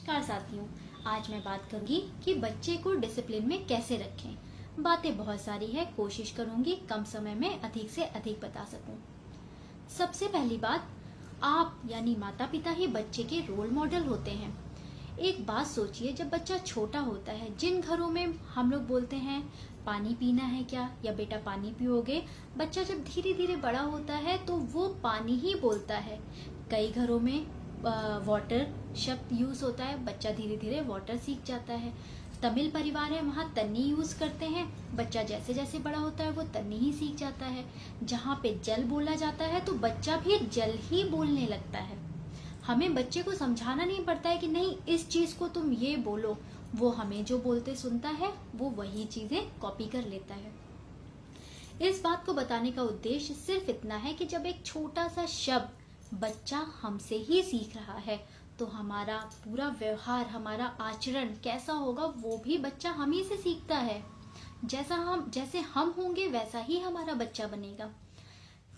नमस्कार साथियों, आज मैं बात करूंगी कि बच्चे को डिसिप्लिन में कैसे रखें। बातें बहुत सारी है, कोशिश करूंगी कम समय में अधिक से अधिक बता सकूं। सबसे पहली बात, आप यानी माता पिता ही बच्चे के रोल मॉडल होते हैं। एक बात सोचिए, जब बच्चा छोटा होता है, जिन घरों में हम लोग बोलते हैं पानी पीना है क्या, या बेटा पानी पियोगे, बच्चा जब धीरे धीरे बड़ा होता है तो वो पानी ही बोलता है। कई घरों में वाटर शब्द यूज होता है, बच्चा धीरे धीरे वाटर सीख जाता है। तमिल परिवार है, वहाँ तन्नी यूज करते हैं, बच्चा जैसे जैसे बड़ा होता है वो तन्नी ही सीख जाता है। जहाँ पे जल बोला जाता है तो बच्चा भी जल ही बोलने लगता है। हमें बच्चे को समझाना नहीं पड़ता है कि नहीं इस चीज को तुम ये बोलो, वो हमें जो बोलते सुनता है, वो वही चीजें कॉपी कर लेता है। इस बात को बताने का उद्देश्य सिर्फ इतना है कि जब एक छोटा सा शब्द बच्चा हमसे ही सीख रहा है तो हमारा पूरा व्यवहार, हमारा आचरण कैसा होगा वो भी बच्चा हम ही से सीखता है। जैसे हम होंगे वैसा ही हमारा बच्चा बनेगा।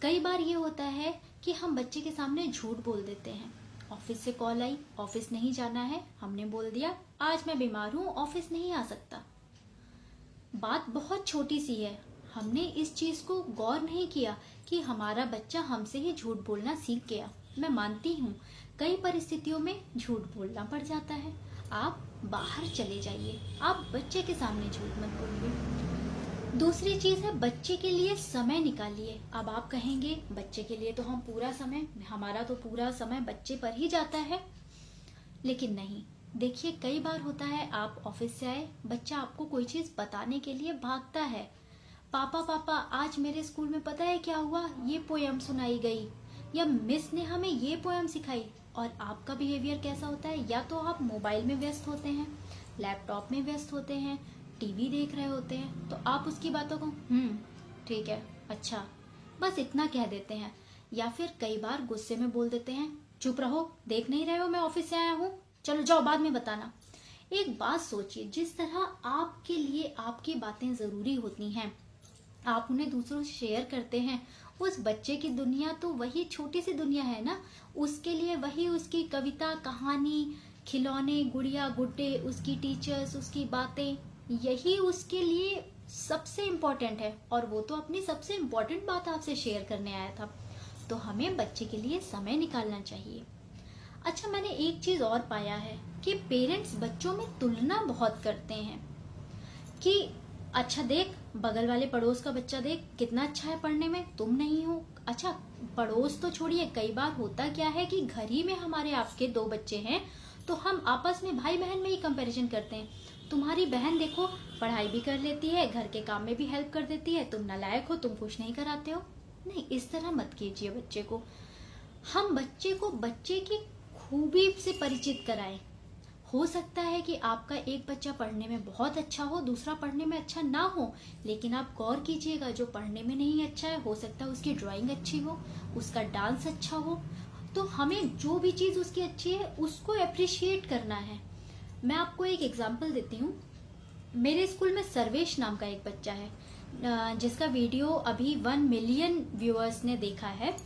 कई बार ये होता है कि हम बच्चे के सामने झूठ बोल देते हैं। ऑफिस से कॉल आई, ऑफिस नहीं जाना है, हमने बोल दिया आज मैं बीमार हूँ, ऑफिस नहीं आ सकता। बात बहुत छोटी सी है, हमने इस चीज को गौर नहीं किया कि हमारा बच्चा हमसे ही झूठ बोलना सीख गया। मैं मानती हूँ कई परिस्थितियों में झूठ बोलना पड़ जाता है। आप बाहर चले जाइए, आप बच्चे के सामने झूठ मत बोलिए। दूसरी चीज है, बच्चे के लिए समय निकालिए। अब आप कहेंगे बच्चे के लिए तो हमारा तो पूरा समय बच्चे पर ही जाता है, लेकिन नहीं। देखिए, कई बार होता है आप ऑफिस से आए, बच्चा आपको कोई चीज बताने के लिए भागता है, पापा पापा आज मेरे स्कूल में पता है क्या हुआ, ये पोयम सुनाई गई, या मिस ने हमें ये पोयम सिखाई। और आपका बिहेवियर कैसा होता है, या तो आप मोबाइल में व्यस्त होते हैं, लैपटॉप में व्यस्त होते हैं, टीवी देख रहे होते हैं, तो आप उसकी बातों को ठीक है, अच्छा, बस इतना कह देते हैं। या फिर कई बार गुस्से में बोल देते हैं, चुप रहो, देख नहीं रहे हो मैं ऑफिस से आया हूँ, चलो जाओ बाद में बताना। एक बात सोचिए, जिस तरह आपके लिए आपकी बातें जरूरी होती हैं, आप उन्हें दूसरों से शेयर करते हैं, उस बच्चे की दुनिया तो वही छोटी सी दुनिया है ना। उसके लिए वही उसकी कविता, कहानी, खिलौने, गुड़िया गुड्डे, उसकी टीचर्स, उसकी बातें, यही उसके लिए सबसे इम्पोर्टेंट है। और वो तो अपनी सबसे इम्पोर्टेंट बात आपसे शेयर करने आया था। तो हमें बच्चे के लिए समय निकालना चाहिए। अच्छा, मैंने एक चीज और पाया है कि पेरेंट्स बच्चों में तुलना बहुत करते हैं कि अच्छा देख, बगल वाले पड़ोस का बच्चा देख कितना अच्छा है पढ़ने में, तुम नहीं हो। अच्छा, पड़ोस तो छोड़िए, कई बार होता क्या है कि घर ही में हमारे आपके दो बच्चे हैं तो हम आपस में भाई बहन में ही कंपैरिजन करते हैं। तुम्हारी बहन देखो पढ़ाई भी कर लेती है, घर के काम में भी हेल्प कर देती है, तुम नालायक हो, तुम कुछ नहीं कराते हो। नहीं, इस तरह मत कीजिए बच्चे को। हम बच्चे को बच्चे की खूबी से परिचित कराएं। हो सकता है कि आपका एक बच्चा पढ़ने में बहुत अच्छा हो, दूसरा पढ़ने में अच्छा ना हो, लेकिन आप गौर कीजिएगा जो पढ़ने में नहीं अच्छा है, हो सकता है उसकी ड्राइंग अच्छी हो, उसका डांस अच्छा हो। तो हमें जो भी चीज उसकी अच्छी है उसको अप्रिशिएट करना है। मैं आपको एक एग्जांपल देती हूँ। मेरे स्कूल में सर्वेश नाम का एक बच्चा है जिसका वीडियो अभी 1 मिलियन व्यूअर्स ने देखा है।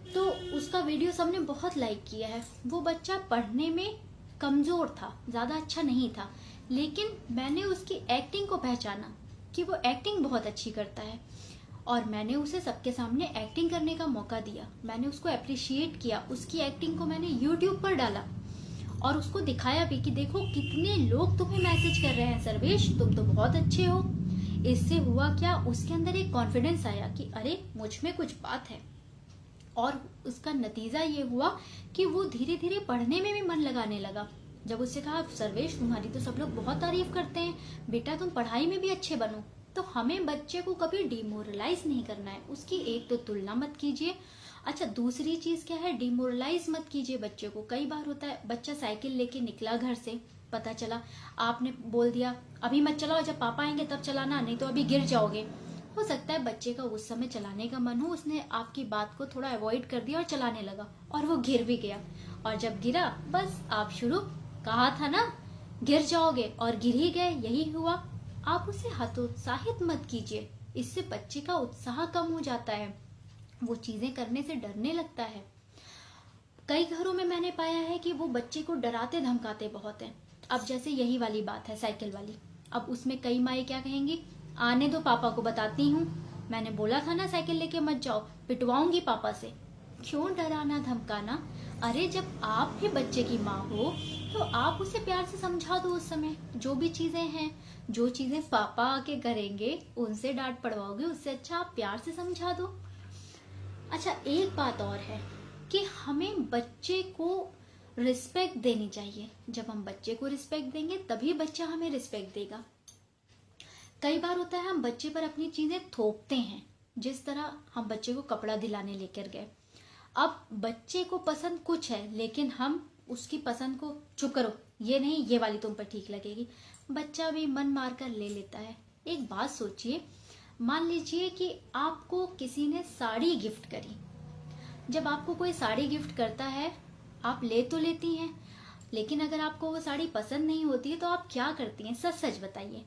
तो उसका वीडियो सबने बहुत लाइक किया है। वो बच्चा पढ़ने में कमजोर था, ज्यादा अच्छा नहीं था, लेकिन मैंने उसकी एक्टिंग को पहचाना कि वो एक्टिंग बहुत अच्छी करता है, और मैंने उसे सबके सामने एक्टिंग करने का मौका दिया। मैंने उसको अप्रिशिएट किया, उसकी एक्टिंग को मैंने यूट्यूब पर डाला और उसको दिखाया भी कि देखो कितने लोग तुम्हें मैसेज कर रहे हैं, सर्वेश तुम तो बहुत अच्छे हो। इससे हुआ क्या, उसके अंदर एक कॉन्फिडेंस आया कि अरे मुझ में कुछ बात है। और उसका नतीजा ये हुआ कि वो धीरे धीरे पढ़ने में भी मन लगाने लगा। जब उससे कहा सर्वेश तुम्हारी तो सब लोग बहुत तारीफ करते हैं, बेटा तुम पढ़ाई में भी अच्छे बनो। तो हमें बच्चे को कभी डिमोरलाइज नहीं करना है, उसकी एक तो तुलना मत कीजिए। अच्छा, दूसरी चीज क्या है, डिमोरलाइज मत कीजिए बच्चे को। कई बार होता है बच्चा साइकिल लेके निकला घर से, पता चला आपने बोल दिया अभी मत चलाओ, जब पापा आएंगे तब चलाना, नहीं तो अभी गिर जाओगे। हो सकता है बच्चे का उस समय चलाने का मन हो, उसने आपकी बात को थोड़ा अवॉइड कर दिया और चलाने लगा, और वो गिर भी गया। और जब गिरा, बस आप शुरू, कहा था ना गिर जाओगे, और गिर ही गए, यही हुआ। आप उसे हतोत्साहित मत कीजिए, इससे बच्चे का उत्साह कम हो जाता है, वो चीजें करने से डरने लगता है। कई घरों में मैंने पाया है कि वो बच्चे को डराते धमकाते बहुत हैं। अब जैसे यही वाली बात है साइकिल वाली, अब उसमें कई माएँ क्या कहेंगी, आने दो पापा को बताती हूँ, मैंने बोला था ना साइकिल लेके मत जाओ, पिटवाऊंगी पापा से। क्यों डराना धमकाना? अरे जब आप भी बच्चे की माँ हो तो आप उसे प्यार से समझा दो। उस समय जो भी चीजें हैं, जो चीजें पापा आके करेंगे उनसे डांट पड़वाओगे, उससे अच्छा आप प्यार से समझा दो। अच्छा, एक बात और है कि हमें बच्चे को रिस्पेक्ट देनी चाहिए। जब हम बच्चे को रिस्पेक्ट देंगे तभी बच्चा हमें रिस्पेक्ट देगा। कई बार होता है हम बच्चे पर अपनी चीजें थोपते हैं, जिस तरह हम बच्चे को कपड़ा दिलाने लेकर गए। अब बच्चे को पसंद कुछ है लेकिन हम उसकी पसंद को, चुप करो, ये नहीं, ये वाली तुम पर ठीक लगेगी, बच्चा भी मन मार कर ले लेता है। एक बात सोचिए, मान लीजिए कि आपको किसी ने साड़ी गिफ्ट करी। जब आपको कोई साड़ी गिफ्ट करता है आप ले तो लेती हैं, लेकिन अगर आपको वो साड़ी पसंद नहीं होती है तो आप क्या करती हैं? सच सच बताइए।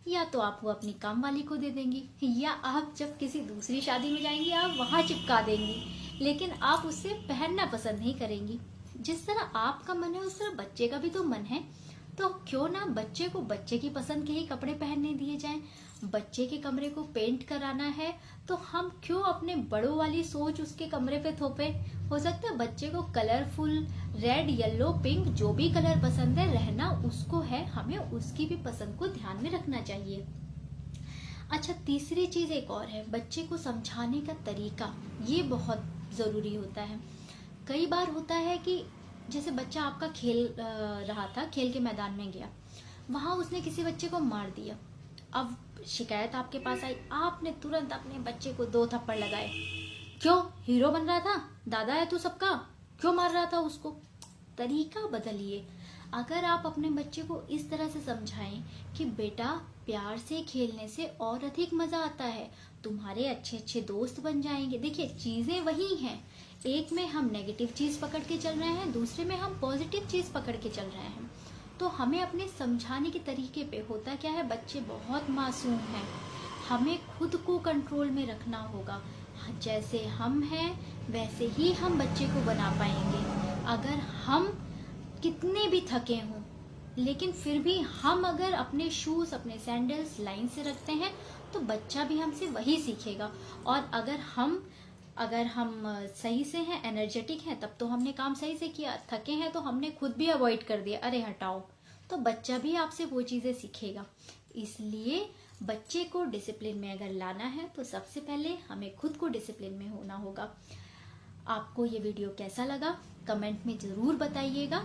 या तो आप वो अपनी काम वाली को दे देंगी, या आप जब किसी दूसरी शादी में जाएंगी आप वहां चिपका देंगी, लेकिन आप उससे पहनना पसंद नहीं करेंगी। जिस तरह आपका मन है उस तरह बच्चे का भी तो मन है, तो क्यों ना बच्चे को बच्चे की पसंद के ही कपड़े पहनने दिए जाएं। बच्चे के कमरे को पेंट कराना है तो हम क्यों अपने बड़ों वाली सोच उसके कमरे पे थोपे? हो सकता है बच्चे को कलरफुल रेड, येलो, पिंक जो भी कलर पसंद है, रहना उसको है, हमें उसकी भी पसंद को ध्यान में रखना चाहिए। अच्छा, तीसरी चीज एक और है, बच्चे को समझाने का तरीका, ये बहुत जरूरी होता है। कई बार होता है कि जैसे बच्चा आपका खेल रहा था, खेल के मैदान में गया, वहां उसने किसी बच्चे को मार दिया। अब शिकायत आपके पास आई, आपने तुरंत अपने बच्चे को 2 थप्पड़ लगाए। क्यों? हीरो बन रहा था, दादा है तू सबका, क्यों मार रहा था उसको? तरीका बदलिए। अगर आप अपने बच्चे को इस तरह से समझाएं कि बेटा प्यार से खेलने से और अधिक मजा आता है, तुम्हारे अच्छे अच्छे दोस्त बन जाएंगे। देखिए चीजें वही हैं, एक में हम नेगेटिव चीज पकड़ के चल रहे हैं, दूसरे में हम पॉजिटिव चीज पकड़ के चल रहे हैं। तो हमें अपने समझाने के तरीके पे, होता क्या है बच्चे बहुत मासूम हैं, हमें खुद को कंट्रोल में रखना होगा। जैसे हम हैं वैसे ही हम बच्चे को बना पाएंगे। अगर हम कितने भी थके हों लेकिन फिर भी हम अगर अपने शूज, अपने सैंडल्स लाइन से रखते हैं तो बच्चा भी हमसे वही सीखेगा। और अगर हम सही से हैं, एनर्जेटिक हैं, तब तो हमने काम सही से किया। थके हैं तो हमने खुद भी अवॉइड कर दिया, अरे हटाओ, तो बच्चा भी आपसे वो चीजें सीखेगा। इसलिए बच्चे को डिसिप्लिन में अगर लाना है तो सबसे पहले हमें खुद को डिसिप्लिन में होना होगा। आपको ये वीडियो कैसा लगा कमेंट में जरूर बताइएगा।